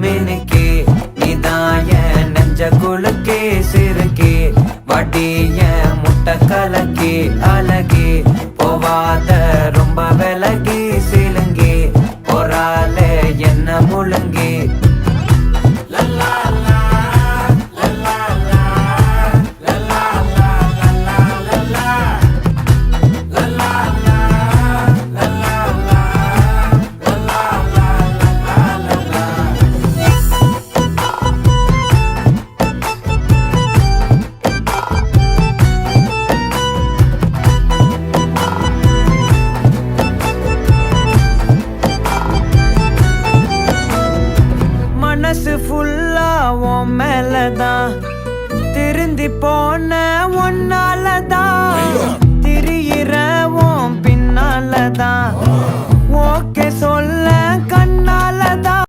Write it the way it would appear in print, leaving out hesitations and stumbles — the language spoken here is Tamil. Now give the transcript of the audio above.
மினுக்கே நீதாய நெஞ்ச குலுக்கே சிறுக்கே வடிய முட்டை கலக்கே அழகே போவாத ரொம்ப விலகி சிலுங்கி பொறால என்ன முழுங்கி மனசு ஃபுல்லா உன் மேலதான் திருந்தி போன ஒன்னாலதான் திரியிற உன் பின்னாலதான் ஓகே சொல்ல